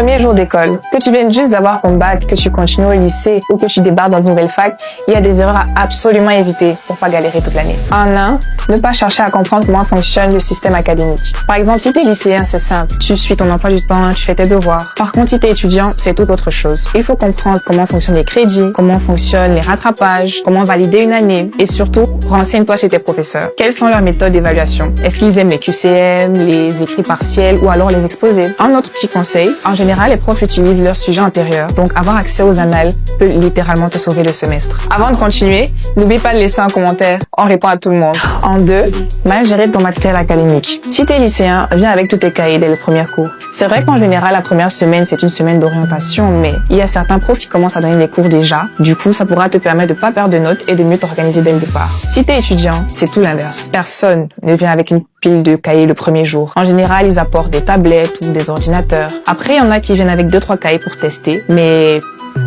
Premier jour d'école, que tu viennes juste d'avoir ton bac, que tu continues au lycée ou que tu débarques dans une nouvelle fac, il y a des erreurs à absolument éviter pour pas galérer toute l'année. En un, ne pas chercher à comprendre comment fonctionne le système académique. Par exemple, si tu es lycéen, c'est simple. Tu suis ton emploi du temps, tu fais tes devoirs. Par contre, si tu es étudiant, c'est tout autre chose. Il faut comprendre comment fonctionnent les crédits, comment fonctionnent les rattrapages, comment valider une année et surtout, renseigne-toi chez tes professeurs. Quelles sont leurs méthodes d'évaluation? Est-ce qu'ils aiment les QCM, les écrits partiels ou alors les exposés? Un autre petit conseil, en général, les profs utilisent leur sujet antérieur, donc avoir accès aux annales peut littéralement te sauver le semestre. Avant de continuer, n'oublie pas de laisser un commentaire, on répond à tout le monde. En deux, mal gérer ton matériel académique. Si t'es lycéen, viens avec tous tes cahiers dès le premier cours. C'est vrai qu'en général, la première semaine, c'est une semaine d'orientation, mais il y a certains profs qui commencent à donner des cours déjà. Du coup, ça pourra te permettre de pas perdre de notes et de mieux t'organiser dès le départ. Si t'es étudiant, c'est tout l'inverse. Personne ne vient avec une pile de cahiers le premier jour. En général, ils apportent des tablettes ou des ordinateurs. Après, il y en a qui viennent avec 2-3 cahiers pour tester, mais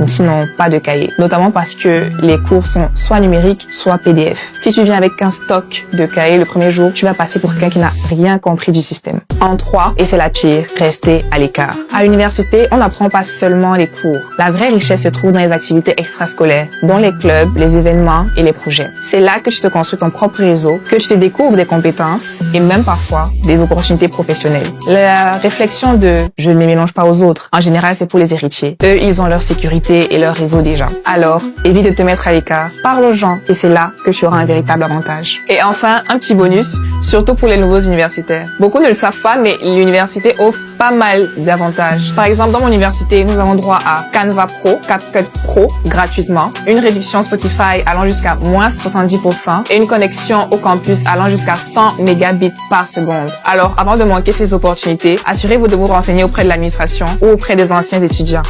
sinon pas de cahier, notamment parce que les cours sont soit numériques, soit PDF. Si tu viens avec un stock de cahiers le premier jour, tu vas passer pour quelqu'un qui n'a rien compris du système. En 3, et c'est la pire, rester à l'écart. À l'université, on n'apprend pas seulement les cours. La vraie richesse se trouve dans les activités extrascolaires, dont les clubs, les événements et les projets. C'est là que tu te construis ton propre réseau, que tu te découvres des compétences et même parfois des opportunités professionnelles. La réflexion de « je ne me mélange pas aux autres », en général, c'est pour les héritiers. Eux, ils ont leur sécurité et leur réseau déjà. Alors, évite de te mettre à l'écart, parle aux gens et c'est là que tu auras un véritable avantage. Et enfin, un petit bonus, surtout pour les nouveaux universitaires. Beaucoup ne le savent pas, mais l'université offre pas mal d'avantages. Par exemple, dans mon université, nous avons droit à Canva Pro, CapCut Pro gratuitement, une réduction Spotify allant jusqu'à moins 70% et une connexion au campus allant jusqu'à 100 mégabits par seconde. Alors, avant de manquer ces opportunités, assurez-vous de vous renseigner auprès de l'administration ou auprès des anciens étudiants.